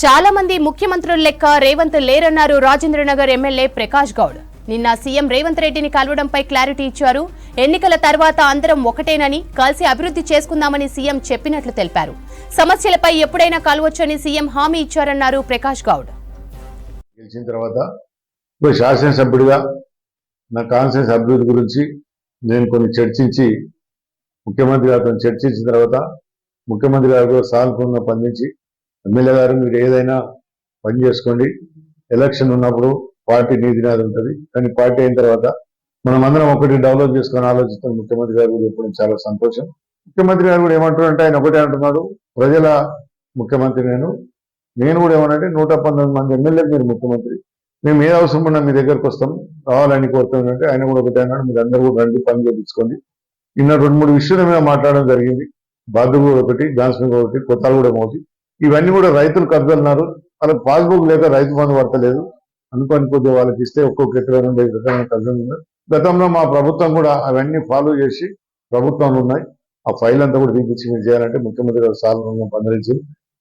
చాలా మంది ముఖ్యమంత్రుల లెక్క రేవంత్ లేరన్నారు రాజేంద్రనగర్ ఎమ్మెల్యే ప్రకాష్ గౌడ్. నిన్న సీఎం రేవంత్ రెడ్డిని కలవడంపై క్లారిటీ ఇచ్చారు. ఎన్నికల తర్వాత అందరం ఒకటేనని, కలిసి అభివృద్ధి చేసుకుందామని సీఎం చెప్పినట్లు తెలిపారు. సమస్యలపై ఎప్పుడైనా కలవొచ్చని సీఎం హామీ ఇచ్చారన్నారు ప్రకాష్ గౌడ్. గెలిచిన తర్వాత శాసనసభ్యుడిగా నా కాన్స్టిట్యూన్సీ అభివృద్ధి గురించి నేను కొన్ని చర్చించి ముఖ్యమంత్రి గారితో చర్చించిన తర్వాత ముఖ్యమంత్రి గారు సానుకూలంగా స్పందించి ఎమ్మెల్యే గారు మీరు ఏదైనా పని చేసుకోండి, ఎలక్షన్ ఉన్నప్పుడు పార్టీ నీతినాది ఉంటుంది, కానీ పార్టీ అయిన తర్వాత మనం అందరం ఒకటి డెవలప్ చేసుకొని ఆలోచిస్తాం. ముఖ్యమంత్రి గారు చెప్పడం చాలా సంతోషం. ముఖ్యమంత్రి గారు కూడా ఏమంటున్నారంటే ఆయన ఒకటే అంటున్నాడు, ప్రజల ముఖ్యమంత్రి నేను కూడా ఏమనంటే 119 మంది ఎమ్మెల్యేలు మీరు ముఖ్యమంత్రి, మేము ఏ అవసరం ఉన్నా మీ దగ్గరకు వస్తాం, రావాలని కోరుతామంటే ఆయన కూడా ఒకటే అన్నాడు, మీరు అందరూ కూడా రండి పని చేయించుకోండి. నిన్న 2-3 విషయాల మీద మాట్లాడడం జరిగింది. బాదుగూడ ఒకటి, జాన్సన్ ఒకటి, కొత్తగూడెం ఒకటి, ఇవన్నీ కూడా రైతులు కబ్జలున్నారు. వాళ్ళకి పాస్బుక్ లేక రైతు బంధు పడతలేదు. అనుకోని కొద్దిగా వాళ్ళకి ఇస్తే ఒక్కొక్క ఎకరా 2 ఎకరాల కబ్జలు ఉన్నాయి. గతంలో మా ప్రభుత్వం కూడా అవన్నీ ఫాలో చేసి ప్రభుత్వంలో ఉన్నాయి. ఆ ఫైల్ అంతా కూడా తీపించి మీరు చేయాలంటే ముఖ్యమంత్రి గారు సాధారణంగా పందరించి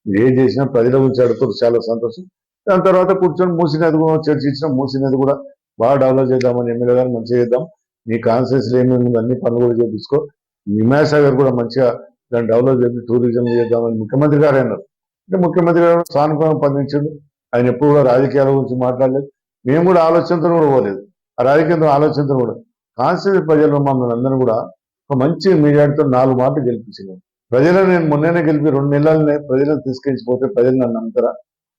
మీరు ఏం చేసినా ప్రజల గురించి అడుగుతారు, చాలా సంతోషం. దాని తర్వాత కూర్చొని మూసినది కూడా చర్చించినాం. మూసినది కూడా బాగా డెవలప్ చేద్దామని ఎమ్మెల్యే గారు మంచిగా చేద్దాం, నీ కాన్స్టిట్యూన్సీలో ఏమేమి అన్ని పనులు కూడా చేపించుకో, నిమాసాగర్ కూడా మంచిగా దాన్ని డెవలప్ చేసి టూరిజం చేద్దామని ముఖ్యమంత్రి గారు అన్నారు. అంటే ముఖ్యమంత్రి గారు సానుకూలంగా స్పందించాడు. ఆయన ఎప్పుడు కూడా రాజకీయాల గురించి మాట్లాడలేదు. మేము కూడా ఆలోచనతో కూడా పోలేదు. ఆ రాజకీయ ఆలోచనతో కూడా కాన్స్టిట్యూన్సీ ప్రజలు మమ్మల్ని అందరూ కూడా ఒక మంచి మెజార్టీతో 4 మార్లు గెలిపించినారు. ప్రజలను నేను మొన్ననే గెలిపి 2 నెలలనే ప్రజలను తీసుకెళ్ళిపోతే ప్రజలు నన్ను నమ్ముతారా,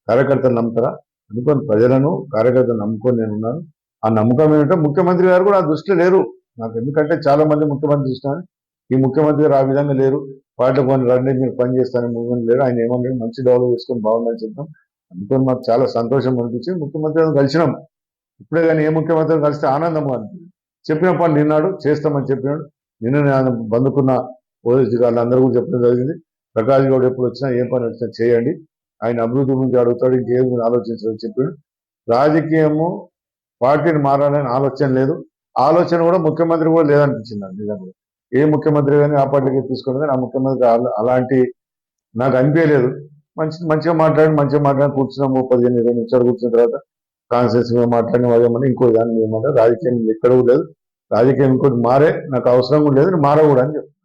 కార్యకర్తలు నమ్ముతారా అనుకోని ప్రజలను కార్యకర్తలు నమ్ముకొని నేను ఉన్నాను. ఆ నమ్మకం ఏమిటో ముఖ్యమంత్రి గారు కూడా ఆ దృష్టిలో లేరు నాకు. ఎందుకంటే చాలా మంది ముఖ్యమంత్రి చూసినాను, ఈ ముఖ్యమంత్రి గారు ఆ విధంగా లేరు. పార్టీ కొన్ని రండి మీరు పని చేస్తానని ముఖ్యమంత్రి లేరు. ఆయన ఏమన్నా మంచి డెవలప్ చేసుకొని బాగుందని చెప్తాం. అందుకని మాకు చాలా సంతోషం అనిపించి ముఖ్యమంత్రి గారిని కలిసినాం. ఇప్పుడే కానీ ఏ ముఖ్యమంత్రిని కలిస్తే ఆనందంగా అనిపించింది. చెప్పిన పని నిన్నాడు చేస్తామని చెప్పినాడు. నిన్న బందుకున్న పోలీసు వాళ్ళందరూ కూడా చెప్పడం జరిగింది. ప్రకాష్ గౌడ్ ఎప్పుడు వచ్చినా ఏ పని వచ్చినా చేయండి, ఆయన అభివృద్ధి గురించి అడుగుతాడు, ఇంకేం ఆలోచించాలని చెప్పాడు. రాజకీయము పార్టీని మారాలని ఆలోచన లేదు. ఆలోచన కూడా ముఖ్యమంత్రి కూడా లేదనిపించింది నాకు. నిజంగా ఏ ముఖ్యమంత్రి కానీ ఆ పార్టీకి తీసుకోండి, కానీ ఆ ముఖ్యమంత్రి అలాంటి నాకు అనిపించలేదు. మంచిగా మాట్లాడి కూర్చున్నాము. 15-20 నిమిషాలు కూర్చున్న తర్వాత కాన్స్టిట్యూన్సీ మాట్లాడిన వాళ్ళేమన్నా ఇంకో దాన్ని ఏమన్నా రాజకీయం ఎక్కడ కూడా లేదు. రాజకీయం ఇంకోటి మారే నాకు అవసరం కూడా లేదు, మార కూడా అని చెప్తాను.